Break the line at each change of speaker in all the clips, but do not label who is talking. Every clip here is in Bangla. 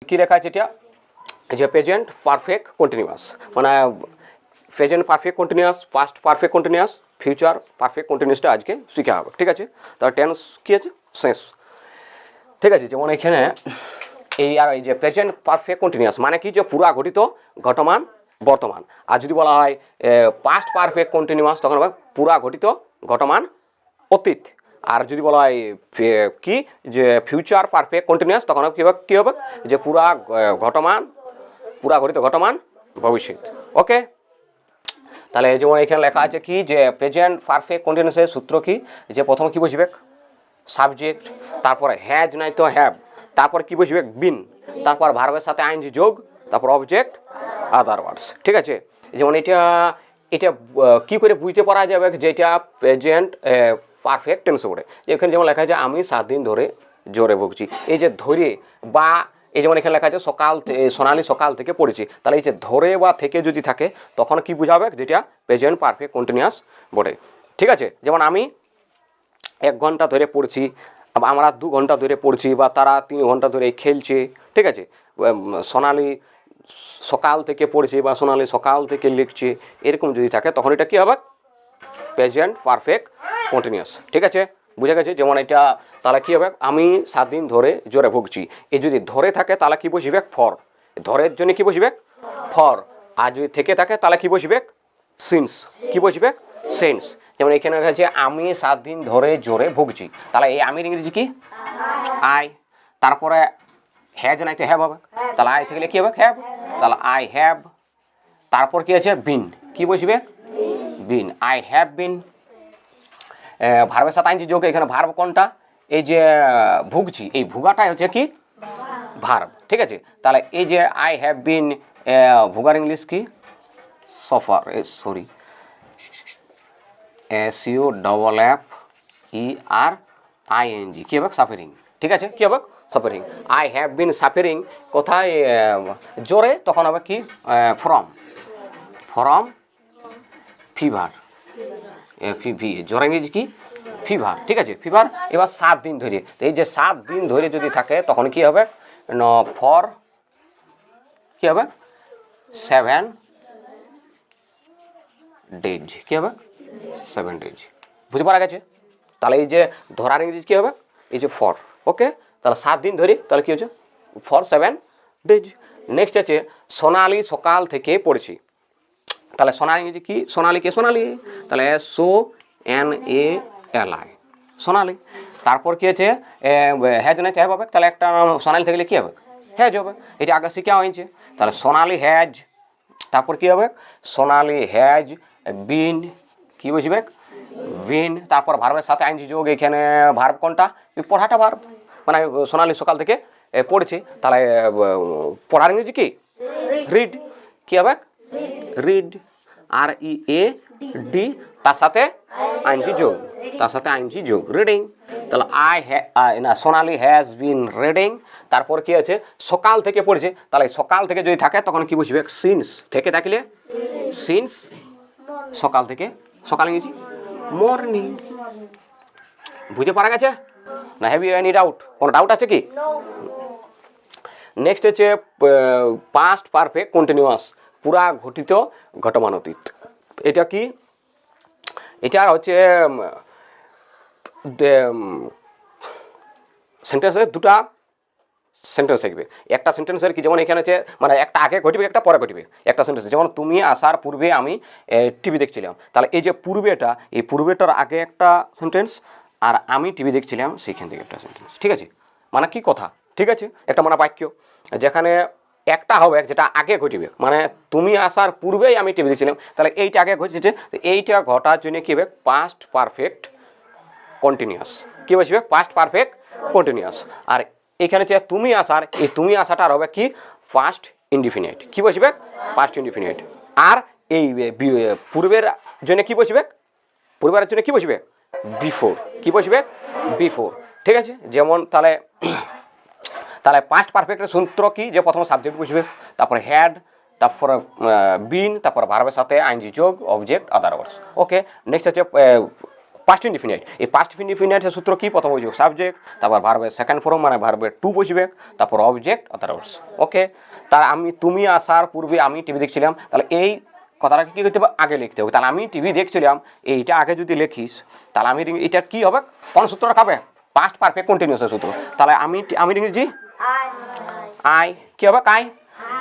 কী লেখা আছে এটা, যে প্রেজেন্ট পারফেক্ট কন্টিনিউয়াস, মানে present perfect continuous, past perfect continuous, future perfect কন্টিনিউয়াসটা আজকে শেখা হবে। ঠিক আছে, তার টেন্স কী আছে, শেষ। ঠিক আছে, যেমন এখানে এই আর এই যে প্রেজেন্ট পারফেক্ট কন্টিনিউয়াস মানে কি, যে পুরা ঘটিত ঘটমান বর্তমান। আর যদি বলা হয় পাস্ট পারফেক্ট কন্টিনিউয়াস তখন হবে পুরা ঘটিত ঘটমান অতীত। আর যদি বলা হয় কি, যে ফিউচার পারফেক্ট কন্টিনিউয়াস তখন কী হবে, যে পুরা ঘটিত ঘটমান ভবিষ্যৎ। ওকে, তাহলে যেমন এখানে লেখা আছে কি, যে প্রেজেন্ট পারফেক্ট কন্টিনিউয়াসের সূত্র কি, যে প্রথম কি বুঝবে সাবজেক্ট, তারপরে হ্যাজ নাই তো হ্যাভ, তারপর কি বুঝবে বিন, তারপর ভার্বের সাথে আইএনজি যোগ, তারপর অবজেক্ট আদার ওয়ার্ডস। ঠিক আছে, যেমন এটা কি করে বুঝতে পারা যাবে যে এটা প্রেজেন্ট পারফেক্ট টেন্স করে, এখানে যেমন লেখা আছে আমি 7 দিন ধরে জ্বরে ভুগছি, এই যে ধরে বা এই যেমন এখানে লেখা আছে সোনালি সকাল থেকে পড়েছি, তাহলে এই যে ধরে বা থেকে যদি থাকে তখন কি বোঝাবে, যেটা প্রেজেন্ট পারফেক্ট কন্টিনিউয়াস বলে। ঠিক আছে, যেমন আমি 1 ঘন্টা ধরে পড়ছি, আমরা 2 ঘন্টা ধরে পড়ছি, বা তারা 3 ঘন্টা ধরে খেলছে। ঠিক আছে, সোনালি সকাল থেকে পড়ছে বা সোনালি সকাল থেকে লিখছে, এরকম যদি থাকে তখন এটা কী হবে, প্রেজেন্ট পারফেক্ট কন্টিনিউয়াস। ঠিক আছে, বুঝা গেছে। যেমন এটা তাহলে কী হবে, আমি 7 দিন ধরে জ্বরে ভুগছি, এই যদি ধরে থাকে তাহলে কী বসবে, ফর, ধরের জন্য কী বসবে, ফর। আর যদি থেকে থাকে তাহলে কী বসবে, সিন্স, কী বসবে, সেন্স। যেমন এখানে দেখা যাচ্ছে আমি 7 দিন ধরে জ্বরে ভুগছি, তাহলে এই আমির ইংরেজি কি, আই, তারপরে হ্যাজ নাই তো হ্যাভ হবে, তাহলে আই থাকলে কী হবে, হ্যাভ, তাহলে আই হ্যাভ, তারপর কি আছে বিন, কি বসবে, বিন, আই হ্যাভ বিন। ভার্বের সাথে আইনজি যোগ, এখানে ভার্ব কোনটা, এই যে ভুগছি, এই ভুগাটাই হচ্ছে কি ভার্ব। ঠিক আছে, তাহলে এই যে আই হ্যাভ বিন, ভুগার ইংলিশ কি, সফার, সরি SUFFERING, কী হবে, সাফারিং। ঠিক আছে, কী হবে, suffering. I have been suffering কোথায়, জ্বরে, তখন হবে কি, ফ্রম ফিভার, জ্বর ইংরেজি কি, ফিভার। ঠিক আছে, ফিভার। এবার 7 দিন ধরে, এই যে 7 দিন ধরে যদি থাকে তখন কি হবে, ফর কি হবে, 7 ডেজ, কি হবে, 7 ডেজ। বুঝতে পারা গেছে। তাহলে এই যে ধরার ইংরেজি কী হবে, এই যে ফর। ওকে, তাহলে 7 দিন ধরে, তাহলে কী হচ্ছে, ফর 7 ডেজ। নেক্সট আছে সোনালি সকাল থেকে পড়েছি, তাহলে সোনালি ইংরেজি কি, সোনালি কে, সোনালি, তাহলে SONALI, সোনালি। তারপর কি আছে, হ্যাজ নাই হ্যাভ হবে, তাহলে একটা সোনালি থাকলে কী হবে, হ্যাজ হবে, এটা আগে শিখা হয়েছে। তাহলে সোনালি হ্যাজ, তারপর কী হবে, সোনালি হ্যাজ বিন, কী বুঝবে, বিন। তারপর ভার্বের সাথে আইনজি যোগ, এখানে ভার্ব কোনটা, পড়াটা ভার্ব, মানে সোনালি সকাল থেকে পড়েছি, তাহলে পড়ার ইংরেজি কি, রিড, কী হবে, রিড, READ, তার সাথে আইনজি যোগ, রিডিং। তাহলে সোনালি হ্যাজ বিন রিডিং। তারপর কি আছে, সকাল থেকে পড়ছে, তাহলে সকাল থেকে যদি থাকে তখন কি বুঝবে, সিন্স, থেকে থাকলে সিন্স, সকাল থেকে, সকাল ইংরেজি মর্নিং। বুঝতে পারা গেছে না, হ্যাভ ইউ এনি ডাউট, কোনো ডাউট আছে কি? নেক্সট হচ্ছে পাস্ট পারফেক্ট কন্টিনিউয়াস, পুরা ঘটিত ঘটমান অতীত। এটা কি, এটা হচ্ছে সেন্টেন্সের দুটা সেন্টেন্স থাকবে। একটা সেন্টেন্সের কি, যেমন এখানে আছে মানে একটা আগে ঘটবে একটা পরে ঘটবে, একটা সেন্টেন্স। যেমন তুমি আসার পূর্বে আমি টিভি দেখছিলাম, তাহলে এই যে পূর্বেটা, এই পূর্বেটার আগে একটা সেন্টেন্স, আর আমি টিভি দেখছিলাম সেইখান থেকে একটা সেন্টেন্স। ঠিক আছে, মানে কি কথা, ঠিক আছে, একটা মানে বাক্য যেখানে একটা হবে যেটা আগে ঘটবে, মানে তুমি আসার পূর্বেই আমি টিভি দেখছিলাম, তাহলে এইটা আগে ঘটেছে, এইটা ঘটার জন্য কী হবে, পাস্ট পারফেক্ট কন্টিনিউয়াস, কী বসবে, পাস্ট পারফেক্ট কন্টিনিউয়াস। আর এখানে যে তুমি আসার, এই তুমি আসাটা হবে কি, পাস্ট ইনডিফিনিট, কী বসবে, পাস্ট ইনডিফিনিট। আর এই পূর্বের জন্য কী বসবে, পূর্বের জন্য কী বসবে, বিফোর, কী বসবে, বিফোর। ঠিক আছে, যেমন তাহলে পাস্ট পারফেক্টের সূত্র কি, যে প্রথম সাবজেক্ট বসবে, তারপরে হ্যাড, তারপরে বিন, তারপরে ভার্বের সাথে আইনজি যোগ, অবজেক্ট আদার ওয়ার্ডস। ওকে, নেক্সট হচ্ছে পাস্ট ইনডিফিনিট। এই পাস্ট ইনডিফিনিটের সূত্র কি? প্রথম বসবে সাবজেক্ট, তারপর ভার্বের সেকেন্ড ফর্ম মানে ভার্বের টু বসবে, তারপর অবজেক্ট আদার্স। ওকে, তার তুমি আসার পূর্বে আমি টিভি দেখছিলাম, তাহলে এই কথাটাকে কী করতে হবে? আগে লিখতে হবে। তাহলে আমি টিভি দেখছিলাম, এইটা আগে যদি লিখিস তাহলে আমি এটা কি হবে? কোন সূত্রটা খাবে? পাস্ট পারফেক্ট কন্টিনিউয়াসের সূত্র। তাহলে আমি লিখেছি আই, কি হবে? আই,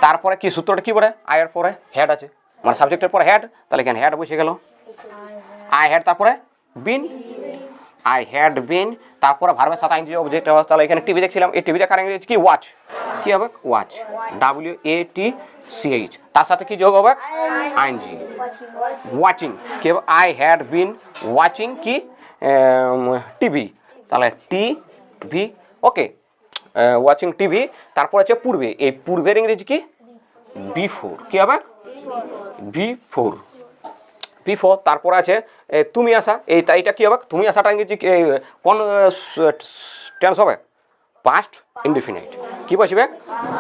তারপরে কি সূত্রটা কি বলে? আয়ের পরে হেড আছে, মানে সাবজেক্টের পরে হেড, তাহলে এখানে হেড বসে গেল। আই হ্যাড, তারপরে বিন, আই হ্যাড বিন, তারপরে ভার্বের সাথে আইনজি অবজেক্ট। তাহলে এখানে টিভি দেখছিলাম, এই টিভি দেখার ইংরেজি কি? ওয়াচ, কি হবে? ওয়াচ, WATCH, তার সাথে কি যোগ হবে? আইনজি, ওয়াচিং, কি হবে? আই হ্যাড বিন ওয়াচিং কি? টিভি, তাহলে টিভি। ওকে, ওয়াচিং টিভি। তারপর আছে পূর্বে, এই পূর্বের ইংরেজি কি? বিফোর, কি হবে? Before, before. তারপর আছে তুমি আসা, এইটা কি হবে? তুমি আসাটা ইংরেজি কোন টেন্স হবে? পাস্ট ইনডিফিনিট, কি বসবে?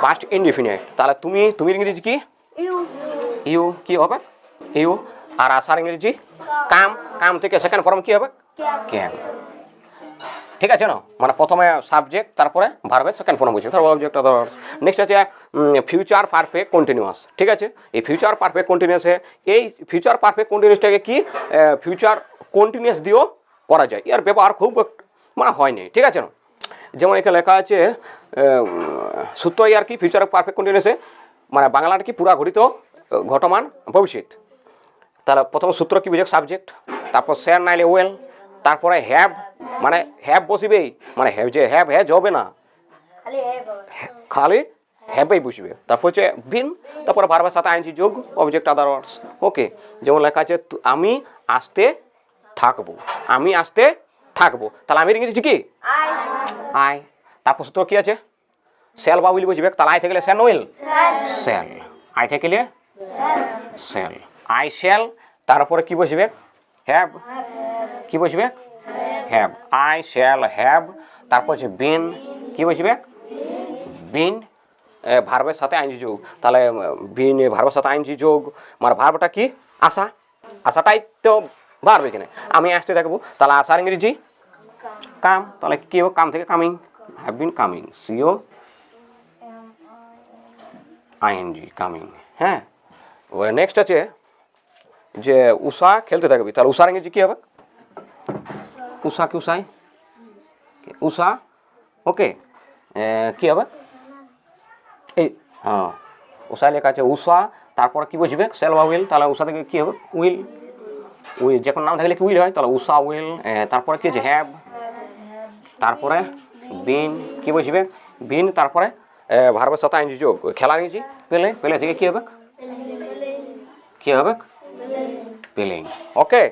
Past indefinite. তাহলে তুমি ইংরেজি কি? ইউ, কি হবে? ইউ। আর আসার ইংরেজি কাম, কাম থেকে সেকেন্ড ফর্ম কি হবে? ক্যাম। ঠিক আছে না? মানে প্রথমে সাবজেক্ট, তারপরে ভার্বের সেকেন্ড ফর্ম বসবে, তারপর অবজেক্ট আদার্স। নেক্সট আছে ফিউচার পারফেক্ট কন্টিনিউয়াস। ঠিক আছে, এই ফিউচার পারফেক্ট কন্টিনিউয়াসে এই ফিউচার পারফেক্ট কন্টিনিউয়াসটাকে কি ফিউচার কন্টিনিউয়াস দিয়েও করা যায়, এর ব্যবহার খুব মানে হয়নি। ঠিক আছে না? যেমন এখানে লেখা আছে সূত্র আর কি ফিউচার পারফেক্ট কন্টিনিউয়াসে, মানে বাংলাটা কি? পুরা ঘটিত ঘটমান ভবিষ্যৎ। তাহলে প্রথম সূত্র কি বুঝে? সাবজেক্ট, তারপর শেয়ার নাইলে ওয়েল, তারপরে হ্যাভ, মানে হ্যাভ বসবেই, মানে হ্যাভ যে হ্যাভ হ্যাজ হবে না, খালি হ্যাভই বসবে। তারপর হচ্ছে বিন, তারপরে ভার্বের সাথে আইনজি যোগ, অবজেক্ট আদার্স। ওকে, যেমন লেখা আছে আমি আসতে থাকবো, আমি আসতে থাকবো, তাহলে আমি ইংরেজি কি? আই। তারপর সূত্র কি আছে? সেল বা উইল বসবে, তাহলে আই থেকে গেলে সেন উইল, সেল, আই থেকে গেলে সেল, আই সেল। তারপরে কি বসবে? হ্যাভ, কি বসবে? Have, I shall have. তারপর হচ্ছে বিন, কি বসবে? বিন, ভার্বের সাথে আইনজি যোগ, তাহলে বিন ভার্বের সাথে আইনজি যোগ, মানে ভার্বটা কি? আসা, আসাটাই তো ভার্ব এখানে। আমি আসতে থাকবো, তাহলে আসার ইংরেজি কাম, তাহলে কি হবে? কাম থেকে coming, have been coming, CO ING, coming. হ্যাঁ, নেক্সট আছে যে উষা খেলতে থাকবি, তাহলে উষার ইংরেজি কি হবে? উষা, কি উষাই? উষা। ওকে, কি হবে? এই হ্যাঁ, উষা লেখা আছে উষা, তারপরে কি বসবে? সেল বা উইল, তাহলে উষা থেকে কি হবে? উইল, উইল যে কোনো নাম থাকলে কি উইল হয়, তাহলে উষা উইল। তারপরে কি আছে? হ্যাভ, তারপরে বিন, কি বসবে? বিন, তারপরে ভার্বের সাথে আইনজি যোগ, খেলা ইংরেজি পেলে, পেলে থেকে কি হবে? কি হবে? প্লেইং। ওকে।